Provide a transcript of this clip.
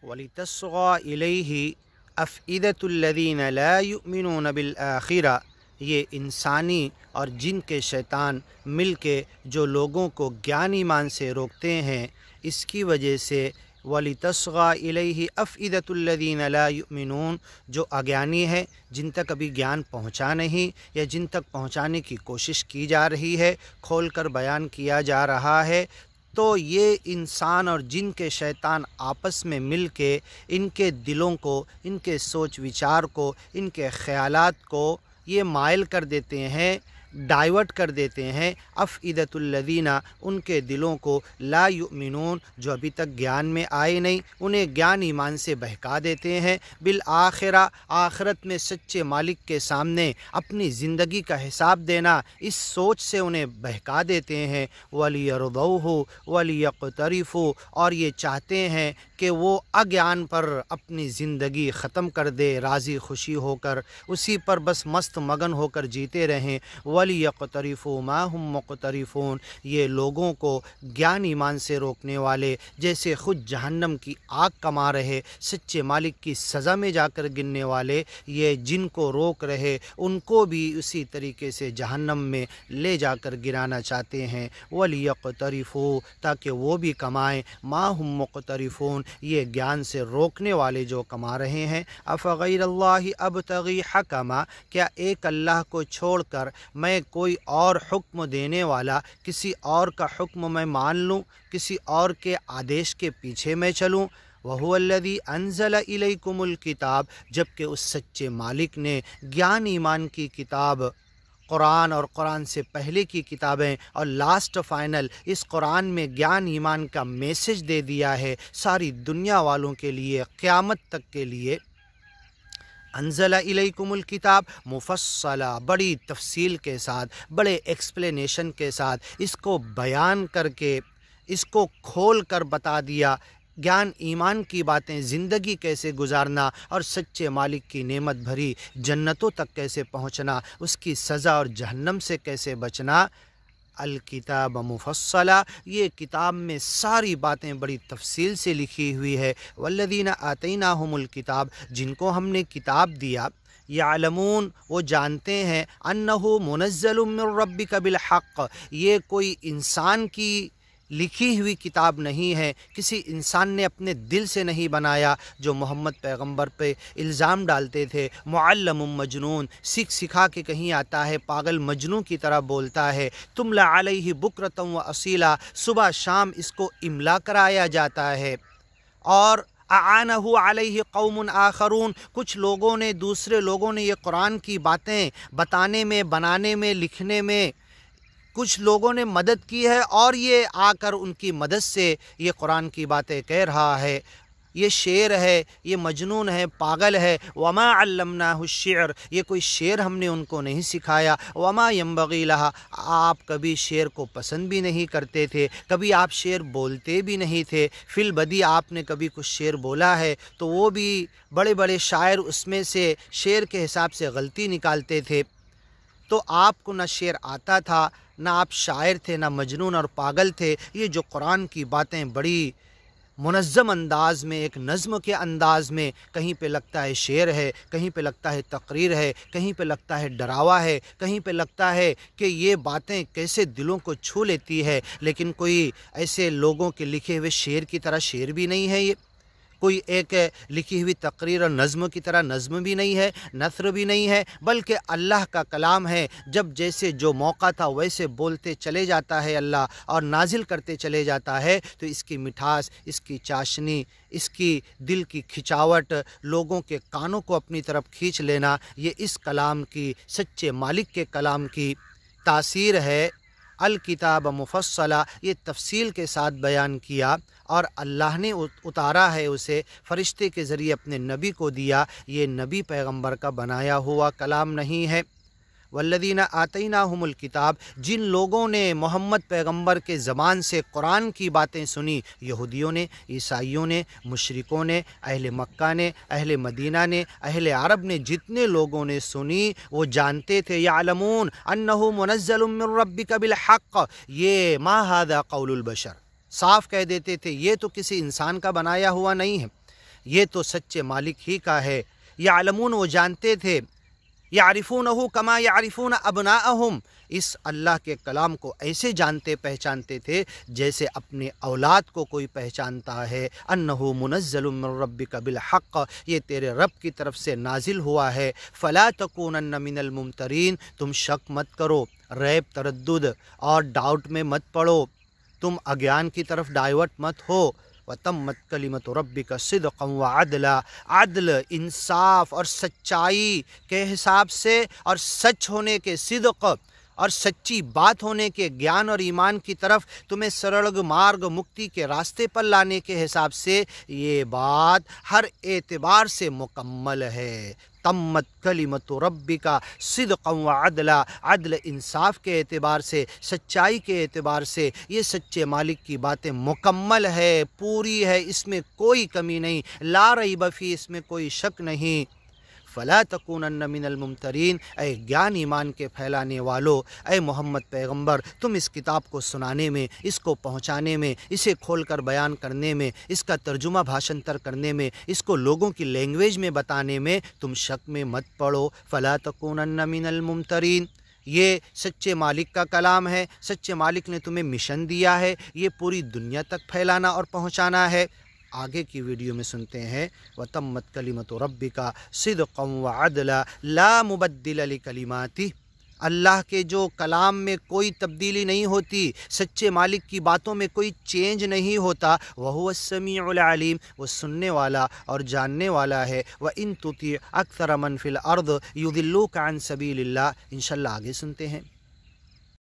वलितस्ग़ा इलैहि अफ़इदतुल्लज़ीना ला युमिनून बिलआखिरा, ये इंसानी और जिन के शैतान मिल के जो लोगों को ज्ञान ईमान से रोकते हैं, इसकी वजह से वलितस्ग़ा इलैहि अफ़इदतुल्लज़ीना ला युमिनून, जो अज्ञानी है, जिन तक अभी ज्ञान पहुँचा नहीं या जिन तक पहुँचाने की कोशिश की जा रही है, खोल कर बयान किया जा रहा है, तो ये इंसान और जिन के शैतान आपस में मिल के इनके दिलों को, इनके सोच विचार को, इनके ख़यालात को ये माइल कर देते हैं, डाइवर्ट कर देते हैं। अफ़इदतुल्लज़ीना, उनके दिलों को, ला युमिनून, जो अभी तक ज्ञान में आए नहीं, उन्हें ज्ञान ईमान से बहका देते हैं। बिल आखिरा, आखिरत में सच्चे मालिक के सामने अपनी ज़िंदगी का हिसाब देना, इस सोच से उन्हें बहका देते हैं। वलियरदौहु वलियक़तरिफ़ू, और ये चाहते हैं कि वो अज्ञान पर अपनी ज़िंदगी ख़त्म कर दे, राज़ी खुशी होकर उसी पर बस मस्त मगन होकर जीते रहें। वलियक़तरिफ़ू मा हुम मुक़तरिफ़ून, ये लोगों को ज्ञान ईमान से रोकने वाले जैसे ख़ुद जहन्नम की आग कमा रहे, सच्चे मालिक की सज़ा में जाकर गिरने वाले, ये जिनको रोक रहे उनको भी उसी तरीके से जहन्नम में ले जाकर गिराना चाहते हैं। वलियक़तरिफ़ू, ताकि वो भी कमाएँ, मा हुम मुक़तरिफ़ून, ये ज्ञान से रोकने वाले जो कमा रहे हैं। अफ़ग़ैरल्लाहि अबतग़ी हकमा, क्या एक अल्लाह को छोड़कर मैं कोई और हुक्म देने वाला, किसी और का हुक्म मैं मान लूँ, किसी और के आदेश के पीछे मैं चलूँ। वहुवल्लज़ी अंज़ल इलैकुमुल किताब, जबकि उस सच्चे मालिक ने ज्ञान ईमान की किताब कुरान और कुरान से पहले की किताबें और लास्ट फाइनल इस कुरान में ज्ञान ईमान का मैसेज दे दिया है सारी दुनिया वालों के लिए, क़यामत तक के लिए। अंज़ला इलैकुमुल किताब मुफ़स्सला, बड़ी तफसील के साथ, बड़े एक्सप्लेनेशन के साथ इसको बयान करके, इसको खोल कर बता दिया, ज्ञान ईमान की बातें, ज़िंदगी कैसे गुजारना और सच्चे मालिक की नेमत भरी जन्नतों तक कैसे पहुँचना, उसकी सज़ा और जहन्नम से कैसे बचना। अल किताब मुफ़स्सला, ये किताब में सारी बातें बड़ी तफसील से लिखी हुई है। वल्लज़ीना आतैनाहुमुल किताब, जिनको हमने किताब दिया, यालमून, वो जानते हैं, अन्नहु मुनज़्ज़लुम मिन रब्बिका बिल हक़, ये कोई इंसान की लिखी हुई किताब नहीं है, किसी इंसान ने अपने दिल से नहीं बनाया। जो मोहम्मद पैगंबर पे इल्ज़ाम डालते थे मुअल्लमुम मजनून, सीख सिखा के कहीं आता है, पागल मजनू की तरह बोलता है। तुमला अलैहि बुक्रतम व असीला, सुबह शाम इसको इमला कराया जाता है। और आनहु अलैहि कौमुन आखरून, कुछ लोगों ने, दूसरे लोगों ने ये कुरान की बातें बताने में, बनाने में, लिखने में कुछ लोगों ने मदद की है, और ये आकर उनकी मदद से ये कुरान की बातें कह रहा है। ये शेर है, ये मजनून है, पागल है। वमा अल्लमनाहु शि'r, ये कोई शेर हमने उनको नहीं सिखाया। वमा यंबग़ी लहा, आप कभी शेर को पसंद भी नहीं करते थे, कभी आप शेर बोलते भी नहीं थे। फिल बदी, आपने कभी कुछ शेर बोला है तो वो भी बड़े बड़े शायर उसमें से शेर के हिसाब से गलती निकालते थे। तो आपको ना शेर आता था, ना आप शायर थे, ना मजनून और पागल थे। ये जो कुरान की बातें बड़ी मुनज़्ज़म अंदाज़ में, एक नज़्म के अंदाज़ में, कहीं पे लगता है शेर है, कहीं पे लगता है तकरीर है, कहीं पे लगता है डरावा है, कहीं पे लगता है कि ये बातें कैसे दिलों को छू लेती है। लेकिन कोई ऐसे लोगों के लिखे हुए शेर की तरह शेर भी नहीं है, ये कोई एक लिखी हुई तकरीर और नज़्म की तरह नज़्म भी नहीं है, नथर भी नहीं है, बल्कि अल्लाह का कलाम है। जब जैसे जो मौका था वैसे बोलते चले जाता है अल्लाह, और नाजिल करते चले जाता है। तो इसकी मिठास, इसकी चाशनी, इसकी दिल की खिंचावट, लोगों के कानों को अपनी तरफ खींच लेना, ये इस कलाम की, सच्चे मालिक के कलाम की तासीर है। अल किताब मुफ़स्सला, ये तफसील के साथ बयान किया, और अल्लाह ने उतारा है उसे फ़रिश्ते के ज़रिए अपने नबी को दिया। ये नबी पैगंबर का बनाया हुआ कलाम नहीं है। वल्लज़ीना आतैनाहुमुल किताब, जिन लोगों ने मोहम्मद पैगंबर के ज़बान से कुरान की बातें सुनी, यहूदियों ने, ईसाइयों ने, मुशरिकों ने, अहले मक्का ने, अहले मदीना ने, अहले अरब ने, जितने लोगों ने सुनी वो जानते थे, यालमून अन्नहु मुनज़्ज़लुम मिन रब्बिका बिल हक़, ये मा हाज़ा क़ौलुल बशर, साफ़ कह देते थे ये तो किसी इंसान का बनाया हुआ नहीं है। یہ تو سچے مالک ہی کا ہے۔ یعلمون وہ جانتے تھے، یعرفونہ کما یعرفون ابناءہم، اس اللہ کے کلام کو ایسے جانتے پہچانتے تھے جیسے اپنے اولاد کو کوئی پہچانتا ہے۔ انہ منزل من ربک بالحق، یہ تیرے رب کی طرف سے نازل ہوا ہے۔ فلا تکونن من الممترین، تم شک مت کرو، ریب تردد اور ڈاؤٹ میں مت پڑو، تم اگیان کی طرف ڈائیورٹ مت ہو۔ وَتَمَّتْ كَلِمَةُ رَبِّكَ صِدْقًا وَعَدْلًا، عدل، انصاف اور سچائی کے حساب سے اور سچ ہونے کے، صدق اور سچی بات ہونے کے، گیان اور ایمان کی طرف تمہیں سرلگ مارگ مکتی کے راستے پر لانے کے حساب سے یہ بات ہر اعتبار سے مکمل ہے۔ تمت کلمۃ ربک صدقا وعدلا، عدل انصاف کے اعتبار سے، سچائی کے اعتبار سے یہ سچے مالک کی باتیں مکمل ہے، پوری ہے، اس میں کوئی کمی نہیں، لا ریب فی، اس میں کوئی شک نہیں۔ فلا تکونن من الممترین، اے گیان ایمان کے پھیلانے والو، اے محمد پیغمبر، تم اس کتاب کو سنانے میں، اس کو پہنچانے میں، اسے کھول کر بیان کرنے میں، اس کا ترجمہ بھاشنتر کرنے میں، اس کو لوگوں کی لینگویج میں بتانے میں تم شک میں مت پڑو۔ فلا تکونن من الممترین، یہ سچے مالک کا کلام ہے، سچے مالک نے تمہیں مشن دیا ہے، یہ پوری دنیا تک پھیلانا اور پہنچانا ہے۔ آگے کی ویڈیو میں سنتے ہیں وَتَمَّتْ كَلِمَةُ رَبِّكَ صِدْقًا وَعَدْلًا لَا مُبَدِّلَ لِكَلِمَاتِهِ، اللہ کے جو کلام میں کوئی تبدیلی نہیں ہوتی، سچے مالک کی باتوں میں کوئی چینج نہیں ہوتا۔ وَهُوَ السَّمِيعُ الْعَلِيمُ، وہ سننے والا اور جاننے والا ہے۔ وَإِن تُطِعْ أَكْثَرَ مَن فِي الْأَرْضِ يُضِلُّوكَ عَن سَبِيلِ اللَّهِ، انشاءاللہ آگے سنتے ہیں۔